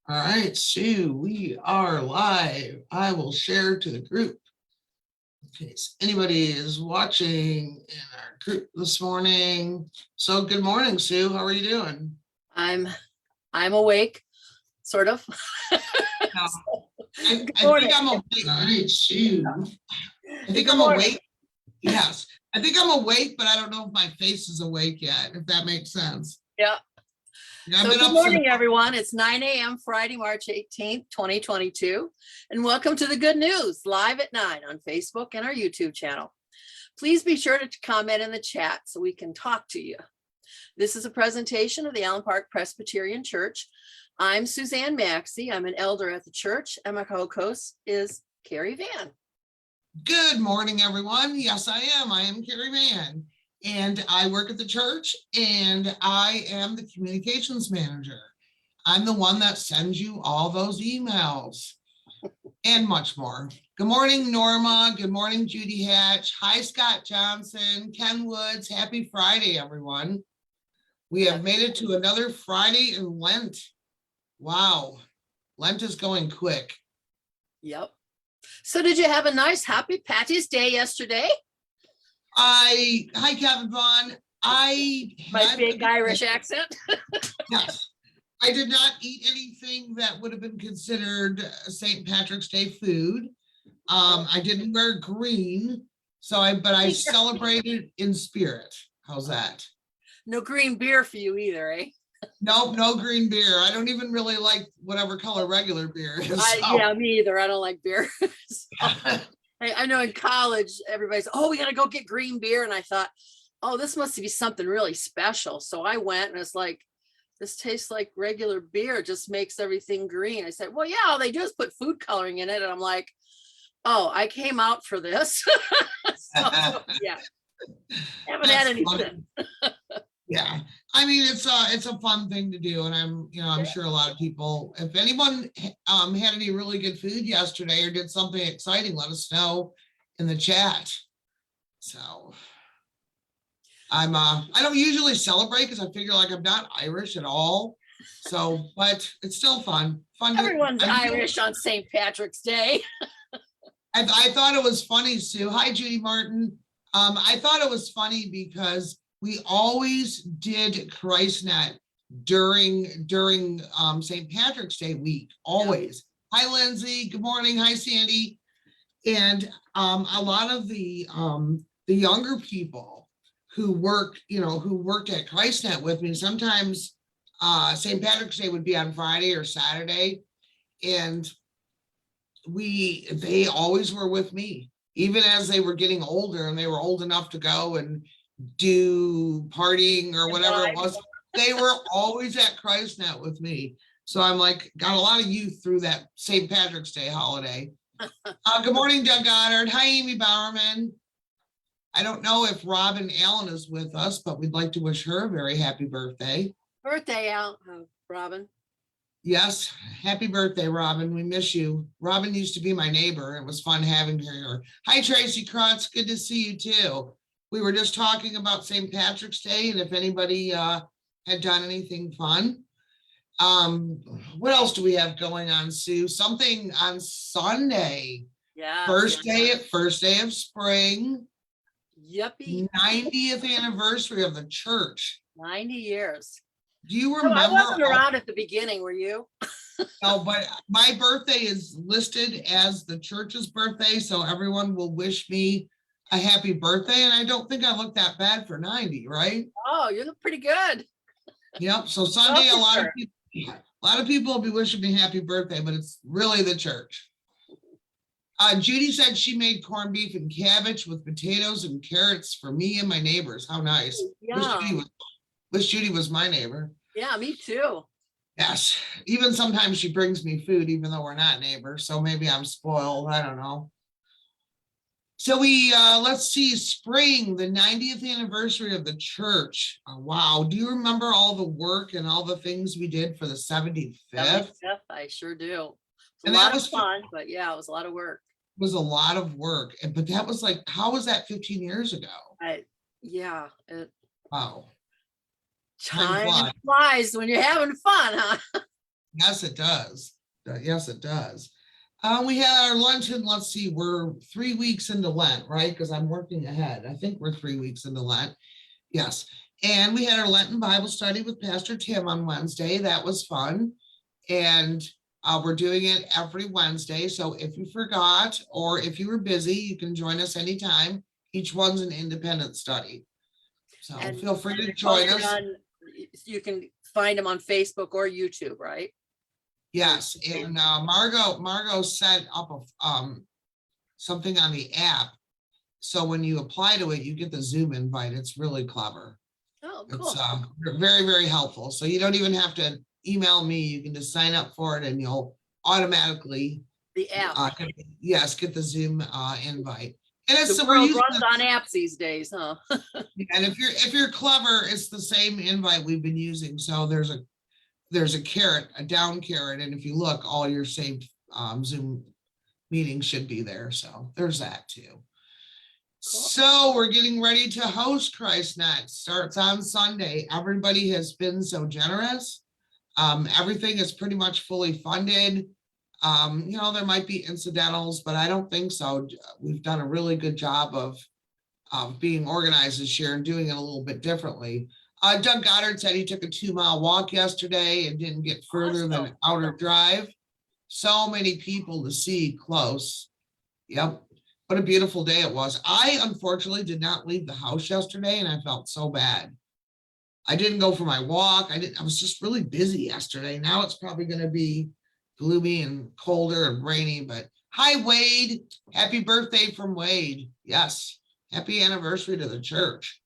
All right, Sue, we are live. I will share to the group in case anybody is watching in our group this morning. So good morning, Sue. How are you doing? I'm awake, sort of. I think morning. I'm awake. All right, Sue. I think Good I'm morning. awake. Yes, I think I'm awake, but I don't know if my face is awake yet, if that makes sense. Yeah. I've So been good up morning, everyone. It's 9 a.m. Friday, March 18th, 2022. And welcome to the Good News, live at 9 on Facebook and our YouTube channel. Please be sure to comment in the chat so we can talk to you. This is a presentation of the Allen Park Presbyterian Church. I'm Suzanne Maxey. I'm an elder at the church, and my co-host is Carrie Van. Good morning, everyone. Yes, I am. I am Carrie Van, and I work at the church, and I am the communications manager. I'm the one that sends you all those emails and much more. Good morning, Norma. Good morning, Judy Hatch. Hi, Scott Johnson, Ken Woods. Happy Friday, everyone. We have made it to another Friday in Lent. Wow, Lent is going quick. Yep. So did you have a nice happy Patty's Day yesterday? Hi, Kevin Vaughn. My big Irish accent. Yes. I did not eat anything that would have been considered St. Patrick's Day food. I didn't wear green, but I celebrated in spirit. How's that? No green beer for you either, eh? Nope, no green beer. I don't even really like whatever color regular beer is. Yeah, me either. I don't like beer. I know in college, everybody's, we got to go get green beer. And I thought, this must be something really special. So I went and it's like, this tastes like regular beer. It just makes everything green. I said, well, yeah, all they do is put food coloring in it. And I'm like, I came out for this. Yeah, haven't had anything. Yeah, I mean, it's a fun thing to do, and I'm sure a lot of people, if anyone had any really good food yesterday or did something exciting, let us know in the chat. So I don't usually celebrate because I figure like I'm not Irish at all. So, but it's still fun. Everyone's Irish on St. Patrick's Day. I thought it was funny, Sue. Hi, Judy Martin. I thought it was funny because we always did ChristNet during St. Patrick's Day week, always. Yeah. Hi, Lindsay. Good morning. Hi, Sandy. And a lot of the younger people who worked at ChristNet with me, sometimes St. Patrick's Day would be on Friday or Saturday, and they always were with me, even as they were getting older and they were old enough to go and do partying or whatever it was. They were always at ChristNet with me. So I'm like, got a lot of youth through that St. Patrick's Day holiday. Good morning, Doug Goddard. Hi, Amy Bowerman. I don't know if Robin Allen is with us, but we'd like to wish her a very happy birthday. Birthday, Robin. Yes, happy birthday, Robin. We miss you. Robin used to be my neighbor. It was fun having her here. Hi, Tracy Krotz. Good to see you too. We were just talking about St. Patrick's Day and if anybody had done anything fun. What else do we have going on, Sue? Something on Sunday. Yeah. First day of spring. Yuppie. 90th anniversary of the church. 90 years. Do you remember? I wasn't around at the beginning, were you? No, but my birthday is listed as the church's birthday, so everyone will wish me a happy birthday, and I don't think I look that bad for 90, right? Oh, you look pretty good. Yep. So Sunday, a lot of people will be wishing me happy birthday, but it's really the church. Judy said she made corned beef and cabbage with potatoes and carrots for me and my neighbors. How nice! Yeah. Wish Judy was my neighbor. Yeah, me too. Yes. Even sometimes she brings me food, even though we're not neighbors. So maybe I'm spoiled. I don't know. So let's see, spring, the 90th anniversary of the church. Oh, wow. Do you remember all the work and all the things we did for the 75th? 75th, I sure do. And that was fun, but yeah, it was a lot of work. It was a lot of work. But that was like, how was that 15 years ago? Yeah. Wow. Time flies when you're having fun, huh? Yes, it does. Yes, it does. We had our luncheon. Let's see, we're 3 weeks into Lent, right? Because I'm working ahead. I think we're 3 weeks into Lent. Yes. And we had our Lenten Bible study with Pastor Tim on Wednesday. That was fun. And we're doing it every Wednesday. So if you forgot or if you were busy, you can join us anytime. Each one's an independent study. So feel free to join us. You can find them on Facebook or YouTube, right? Yes, and Margot set up something on the app. So when you apply to it, you get the Zoom invite. It's really clever. Oh, cool. It's very, very helpful. So you don't even have to email me. You can just sign up for it and you'll automatically the app. Get the Zoom invite. And it's the world runs on apps these days, huh? And if you're clever, it's the same invite we've been using. So there's a caret, a down caret, and if you look, all your saved Zoom meetings should be there. So there's that too. Cool. So we're getting ready to host Christ Night. Starts on Sunday. Everybody has been so generous. Everything is pretty much fully funded. There might be incidentals, but I don't think so. We've done a really good job of being organized this year and doing it a little bit differently. Doug Goddard said he took a 2-mile walk yesterday and didn't get further than Outer Drive. So many people to see close. Yep. What a beautiful day it was. I unfortunately did not leave the house yesterday and I felt so bad. I didn't go for my walk. I was just really busy yesterday. Now it's probably going to be gloomy and colder and rainy, but hi, Wade. Happy birthday from Wade. Yes. Happy anniversary to the church.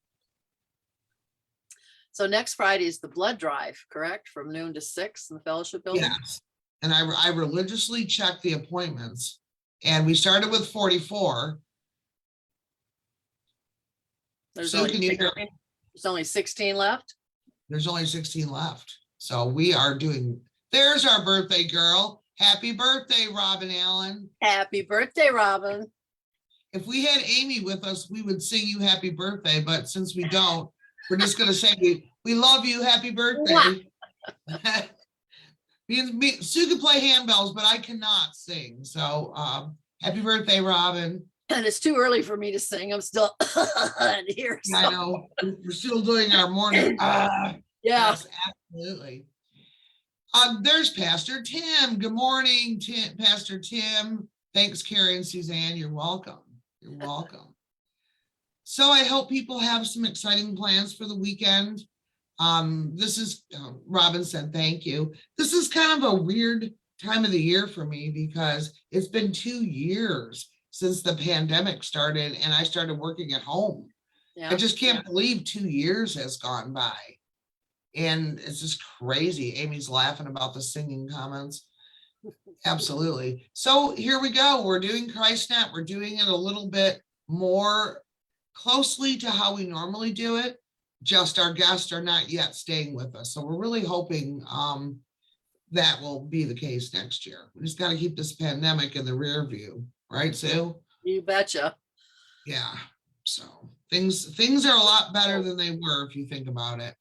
So next Friday is the blood drive, correct? From noon to 6 in the fellowship building? Yes. And I religiously checked the appointments and we started with 44. There's only 16 left? There's only 16 left. So we are doing, there's our birthday girl. Happy birthday, Robin Allen. Happy birthday, Robin. If we had Amy with us, we would sing you happy birthday. But since we don't, we're just going to say we love you. Happy birthday. Sue can play handbells, but I cannot sing. So happy birthday, Robin. And it's too early for me to sing. I'm still here. So. I know. We're still doing our morning. Yeah. Yes, absolutely. There's Pastor Tim. Good morning, Pastor Tim. Thanks, Carrie and Suzanne. You're welcome. You're welcome. So I hope people have some exciting plans for the weekend. This is, Robin said, thank you. This is kind of a weird time of the year for me because it's been 2 years since the pandemic started and I started working at home. Yeah. I just can't believe 2 years has gone by. And it's just crazy. Amy's laughing about the singing comments. Absolutely. So here we go. We're doing Christ Night. We're doing it a little bit more closely to how we normally do it. Just our guests are not yet staying with us. So we're really hoping that will be the case next year. We just got to keep this pandemic in the rear view. Right, Sue? You betcha. Yeah. So things are a lot better than they were if you think about it.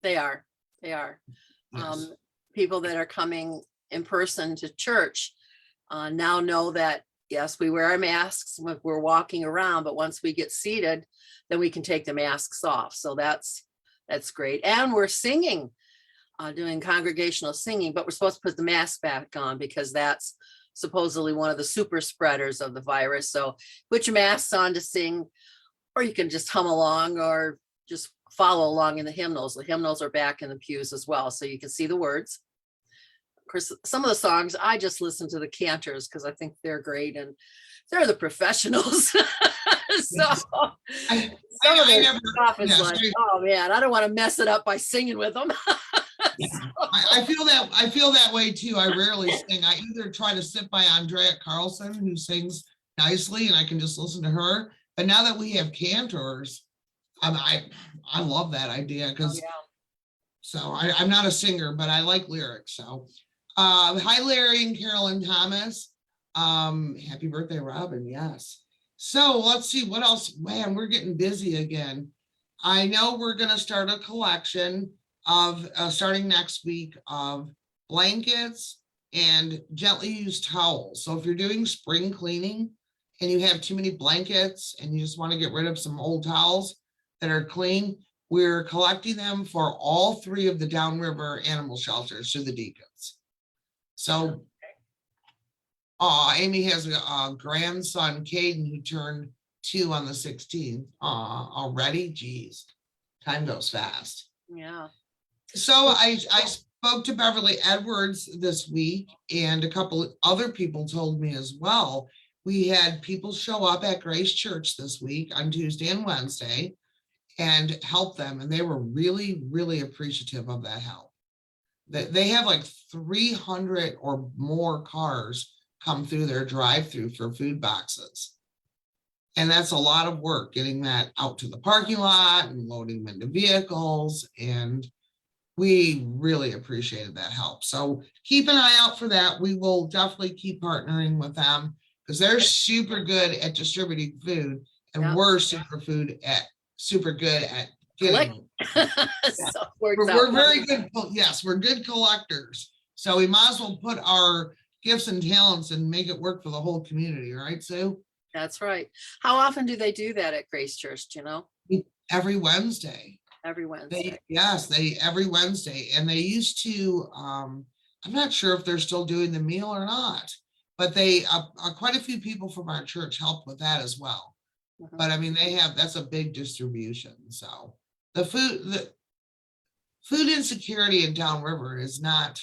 They are. Yes. People that are coming in person to church now know that, yes, we wear our masks when we're walking around, but once we get seated, then we can take the masks off. So that's great. And we're singing, doing congregational singing, but we're supposed to put the mask back on because that's supposedly one of the super spreaders of the virus. So put your masks on to sing, or you can just hum along or just follow along in the hymnals. The hymnals are back in the pews as well, so you can see the words. Of course, some of the songs, I just listen to the cantors because I think they're great and they're the professionals. So I never, oh man, I don't want to mess it up by singing with them. Yeah. I feel that way too. I rarely sing. I either try to sit by Andrea Carlson, who sings nicely, and I can just listen to her. But now that we have cantors, I love that idea because so I'm not a singer, but I like lyrics. So hi, Larry and Carolyn Thomas. Happy birthday, Robin. Yes. So let's see what else. Man, we're getting busy again. I know we're going to start a collection of starting next week of blankets, and gently used towels. So if you're doing spring cleaning and you have too many blankets and you just want to get rid of some old towels that are clean, we're collecting them for all 3 of the downriver animal shelters through the deacons. So Amy has a grandson, Caden, who turned 2 on the 16th. Already, geez, time goes fast. Yeah. So I spoke to Beverly Edwards this week, and a couple of other people told me as well. We had people show up at Grace Church this week on Tuesday and Wednesday and help them, and they were really, really appreciative of that help. They have like 300 or more cars come through their drive-through for food boxes. And that's a lot of work, getting that out to the parking lot and loading them into vehicles. And we really appreciated that help. So keep an eye out for that. We will definitely keep partnering with them because they're super good at distributing food, and we're super good at getting. So we're very good. Yes, we're good collectors. So we might as well put our gifts and talents and make it work for the whole community, right, Sue? That's right. How often do they do that at Grace Church? Do you know? Every Wednesday. Every Wednesday. Every Wednesday. And they used to, I'm not sure if they're still doing the meal or not, but they, quite a few people from our church helped with that as well. But I mean, that's a big distribution. So the food insecurity in Downriver is not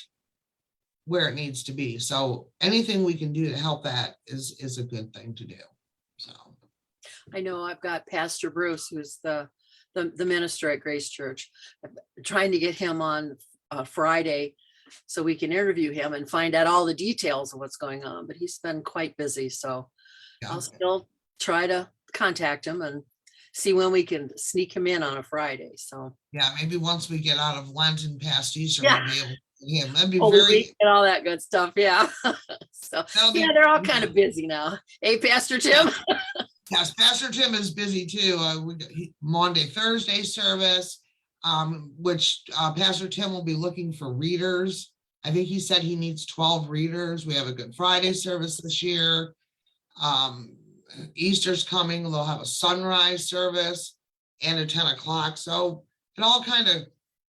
where it needs to be. So anything we can do to help that is a good thing to do. So I know I've got Pastor Bruce, who's the minister at Grace Church. I'm trying to get him on Friday so we can interview him and find out all the details of what's going on, but he's been quite busy. So I'll still try to contact him and see when we can sneak him in on a Friday. So yeah, maybe once we get out of Lenten past Easter, yeah. we'll be able to get him. That'd be Holy very week and all that good stuff. Yeah. So yeah, they're all kind of busy now. Hey, Pastor Tim. Yes, Pastor Tim is busy too. We got Monday, Thursday service, which Pastor Tim will be looking for readers. I think he said he needs 12 readers. We have a Good Friday service this year. Easter's coming. They'll have a sunrise service and a 10 o'clock. So it all kind of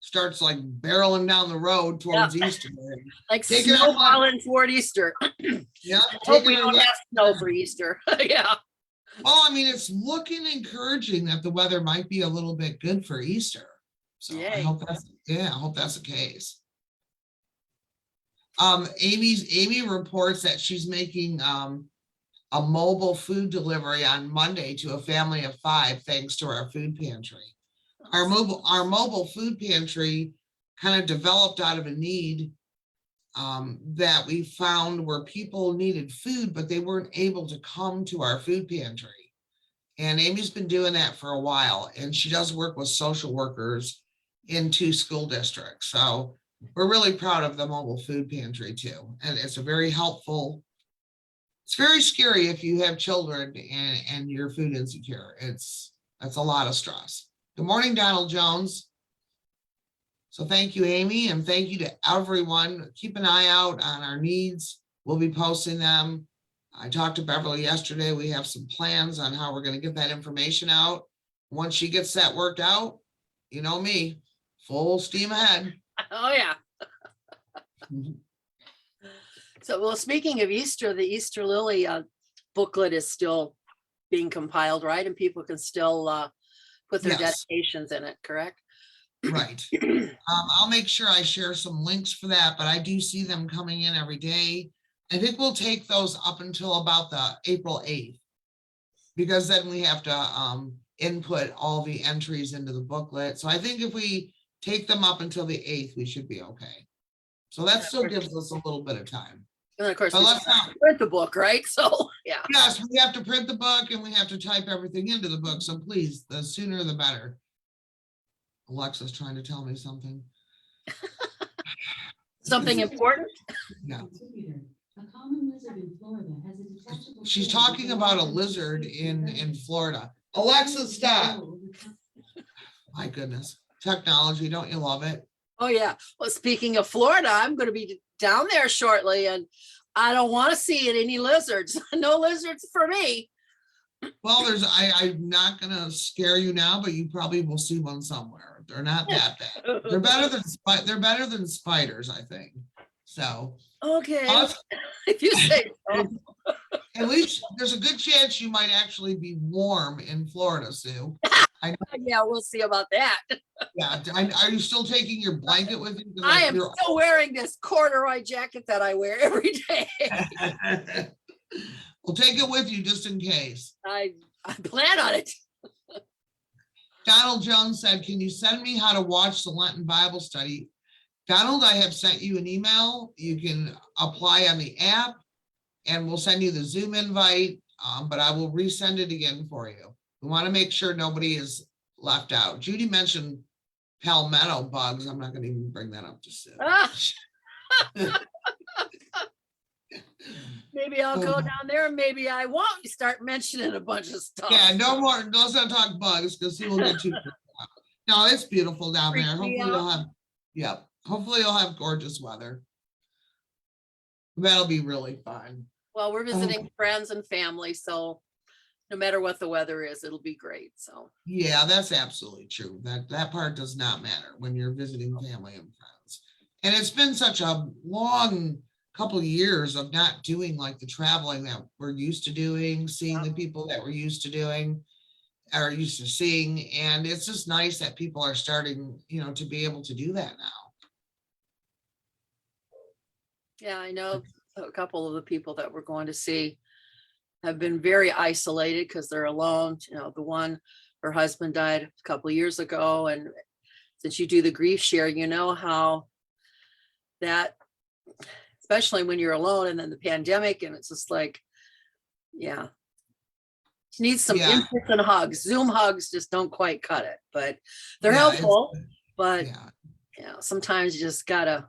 starts like barreling down the road towards Easter. Like snowballing toward Easter. Yeah. Hope we don't have snow for Easter. Yeah. Well, I mean, it's looking encouraging that the weather might be a little bit good for Easter. So I hope that's the case. Amy reports that she's making a mobile food delivery on Monday to a family of 5, thanks to our food pantry. Our mobile food pantry kind of developed out of a need that we found where people needed food, but they weren't able to come to our food pantry. And Amy's been doing that for a while, and she does work with social workers in 2 school districts. So we're really proud of the mobile food pantry too. And it's a very helpful. It's very scary if you have children and you're food insecure. That's a lot of stress. Good morning, Donald Jones. So thank you, Amy, and thank you to everyone. Keep an eye out on our needs. We'll be posting them. I talked to Beverly yesterday. We have some plans on how we're going to get that information out. Once she gets that worked out, you know me, full steam ahead. Oh, yeah. So, well, speaking of Easter, the Easter Lily booklet is still being compiled, right? And people can still put their dedications in it, correct? Right. I'll make sure I share some links for that, but I do see them coming in every day. I think we'll take those up until about the April 8th, because then we have to input all the entries into the booklet. So I think if we take them up until the 8th, we should be okay. So that still gives us a little bit of time. And of course, we have to print the book, right? So, yeah. Yes, we have to print the book and we have to type everything into the book. So please, the sooner the better. Alexa's trying to tell me something. Something important? Yeah. A common lizard in Florida has a detachable. She's talking about a lizard in Florida. Alexa, stop. My goodness. Technology, don't you love it? Oh, yeah. Well, speaking of Florida, I'm going to be down there shortly and I don't want to see any lizards. No lizards for me. Well, I'm not gonna scare you now, but you probably will see one somewhere. They're not that bad. They're better than spiders, I think. So Okay, us, if you say so. at least there's a good chance you might actually be warm in Florida, Sue. Yeah, we'll see about that. Yeah, are you still taking your blanket with you? 'Cause I am you're- still wearing this corduroy jacket that I wear every day. We'll take it with you just in case. I plan on it. Donald Jones said, can you send me how to watch the Lenten Bible study? Donald, I have sent you an email. You can apply on the app and we'll send you the Zoom invite, but I will resend it again for you. We want to make sure nobody is left out. Judy mentioned palmetto bugs. I'm not going to even bring that up to Sue. Maybe I'll go down there and maybe I won't. You start mentioning a bunch of stuff. Yeah, no more. Let's not talk bugs because he will get too. No, it's beautiful down there. Hopefully you'll have, yeah, hopefully you'll have gorgeous weather. That'll be really fun. Well, we're visiting friends and family, so no matter what the weather is, it'll be great. So Yeah, that's absolutely true. That part does not matter when you're visiting family and friends. And it's been such a long couple of years of not doing like the traveling that we're used to doing, seeing the people that we're used to doing, are used to seeing. And it's just nice that people are starting, to be able to do that now. yeah, I know a couple of the people that we're going to see have been very isolated because they're alone. The one, her husband died a couple of years ago. And since you do the grief share, you know how that, especially when you're alone and then the pandemic, and it's just like, yeah, you need some Yeah. in-person hugs. Zoom hugs just don't quite cut it, but they're Yeah, helpful. But Yeah. Sometimes you just gotta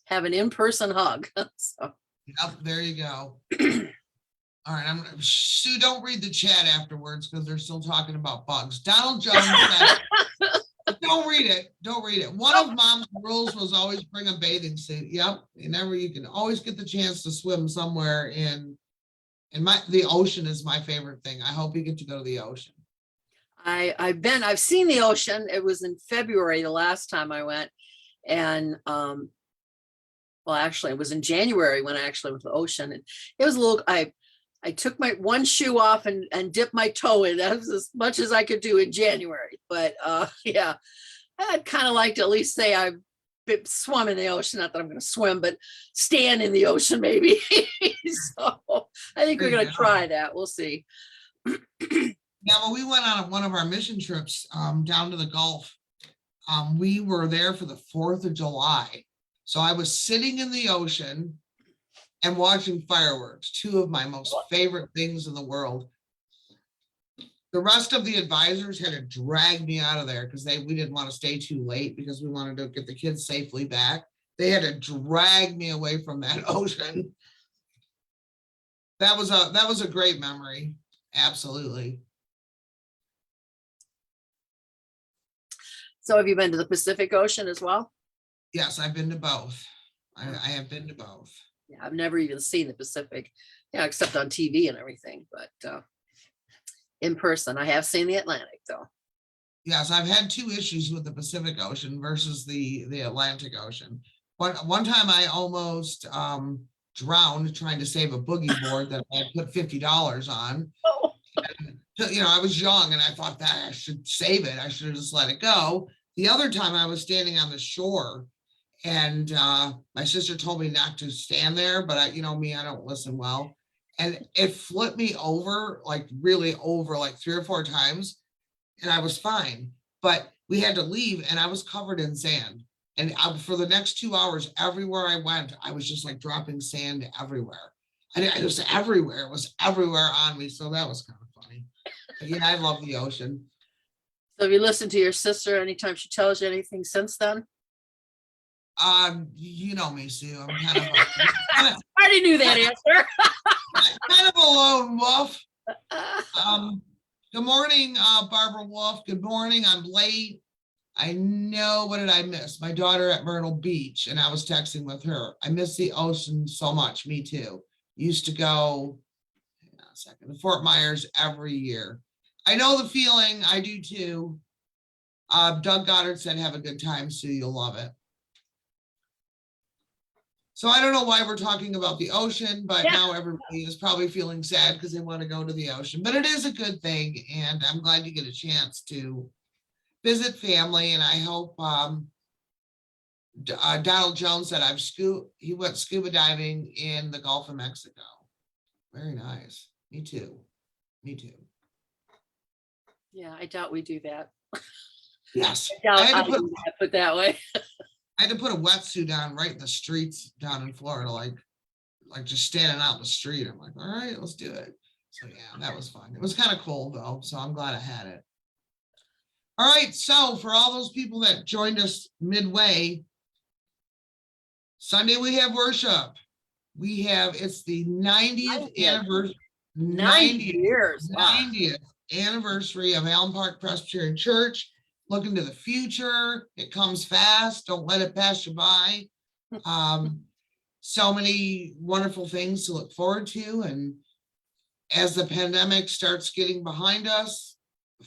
have an in-person hug. So Yep, there you go. All right, Sue, don't read the chat afterwards because they're still talking about bugs. Donald Jones said, don't read it. Don't read it. One of mom's rules was always bring a bathing suit. Yep. You can always get the chance to swim somewhere in the ocean is my favorite thing. I hope you get to go to the ocean. I've seen the ocean. It was in February the last time I went. And well, actually it was in January when I actually went to the ocean. And it was a little, I took my one shoe off and dipped my toe in. That was as much as I could do in January. But yeah, I'd kind of like to at least say I've swum in the ocean. Not that I'm going to swim, but stand in the ocean maybe. So I think we're going to try that. We'll see. Yeah, well, we went on one of our mission trips down to the Gulf. We were there for the 4th of July. So I was sitting in the ocean and watching fireworks, two of my most favorite things in the world. The rest of the advisors had to drag me out of there because we didn't want to stay too late because we wanted to get the kids safely back. They had to drag me away from that ocean. That was a great memory. Absolutely. So have you been to the Pacific Ocean as well? Yes, I've been to both. I have been to both. Yeah, I've never even seen the Pacific, except on TV and everything, but in person, I have seen the Atlantic though. Yes, I've had two issues with the Pacific Ocean versus the Atlantic Ocean. One time I almost drowned trying to save a boogie board that I had put $50 on. Oh. And, I was young and I thought that I should save it. I should have just let it go. The other time I was standing on the shore and my sister told me not to stand there, but I don't listen well. And it flipped me over, like really over like 3 or 4 times. And I was fine, but we had to leave and I was covered in sand. And for the next 2 hours, everywhere I went, I was just like dropping sand everywhere. And it was everywhere. It was everywhere on me. So that was kind of funny. But yeah, I love the ocean. So have you listened to your sister anytime she tells you anything since then? You know me, Sue. I'm I already knew that answer. kind of a lone wolf. Good morning, Barbara Wolf. Good morning. I'm late. I know, what did I miss? My daughter at Myrtle Beach, and I was texting with her. I miss the ocean so much. Me too. Used to go, hang on a second, to Fort Myers every year. I know the feeling. I do too. Doug Goddard said, have a good time, Sue. You'll love it. So I don't know why we're talking about the ocean, but Yeah. now everybody is probably feeling sad because they want to go to the ocean. But it is a good thing, and I'm glad you get a chance to visit family. And I hope Donald Jones said he went scuba diving in the Gulf of Mexico. Very nice. Me too. Me too. Yeah, I doubt we do that. Yes. I doubt I had I to put do that, put that way. I had to put a wetsuit on right in the streets down in Florida, like just standing out in the street. I'm like, all right, let's do it. So yeah, that was fun. It was kind of cold though, so I'm glad I had it. All right, so for all those people that joined us midway, Sunday we have worship. It's the 90th 90th. anniversary. 90 years. Wow. 90th anniversary of Allen Park Presbyterian Church. Looking to the future. It comes fast. Don't let it pass you by. So many wonderful things to look forward to. And as the pandemic starts getting behind us,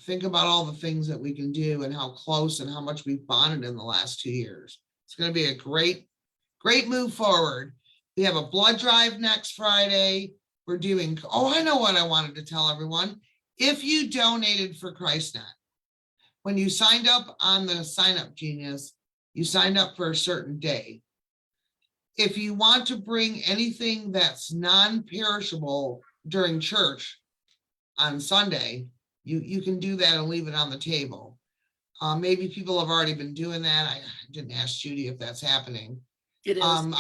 think about all the things that we can do and how close and how much we've bonded in the last 2 years. It's going to be a great move forward. We have a blood drive next Friday. We're doing, I know what I wanted to tell everyone. If you donated for ChristNet, when you signed up on the Sign Up Genius, you signed up for a certain day. If you want to bring anything that's non-perishable during church on Sunday, you can do that and leave it on the table. Maybe people have already been doing that. I didn't ask Judy if that's happening. It is.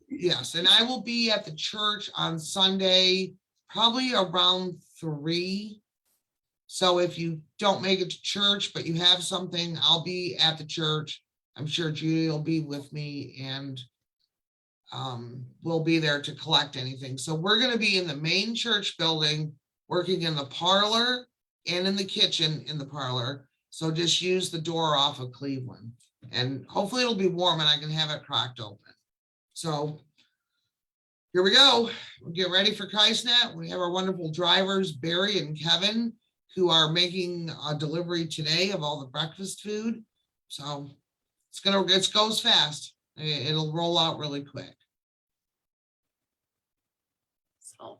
Yes, and I will be at the church on Sunday, probably around 3. So if you don't make it to church, but you have something, I'll be at the church. I'm sure Judy will be with me, and we'll be there to collect anything. So we're going to be in the main church building, working in the parlor and in the kitchen in the parlor. So just use the door off of Cleveland, and hopefully it'll be warm and I can have it cracked open. So here we go. We'll get ready for ChristNet. We have our wonderful drivers, Barry and Kevin, who are making a delivery today of all the breakfast food. So it goes fast. It'll roll out really quick. So,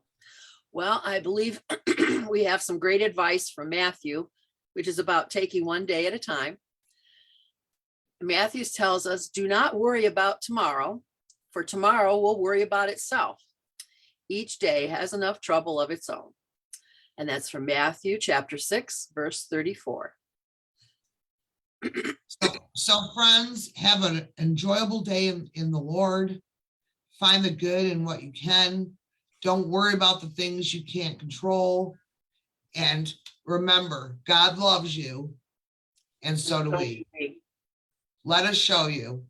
well, I believe we have some great advice from Matthew, which is about taking one day at a time. Matthew tells us, do not worry about tomorrow, for tomorrow will worry about itself. Each day has enough trouble of its own. And that's from Matthew chapter 6, verse 34. So friends, have an enjoyable day in the Lord. Find the good in what you can. Don't worry about the things you can't control. And remember, God loves you, and so do we. Let us show you.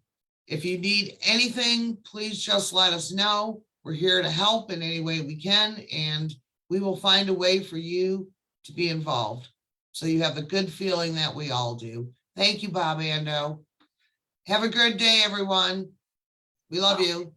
If you need anything, please just let us know. We're here to help in any way we can, and we will find a way for you to be involved. So you have the good feeling that we all do. Thank you, Bob Ando. Have a good day, everyone. We love you.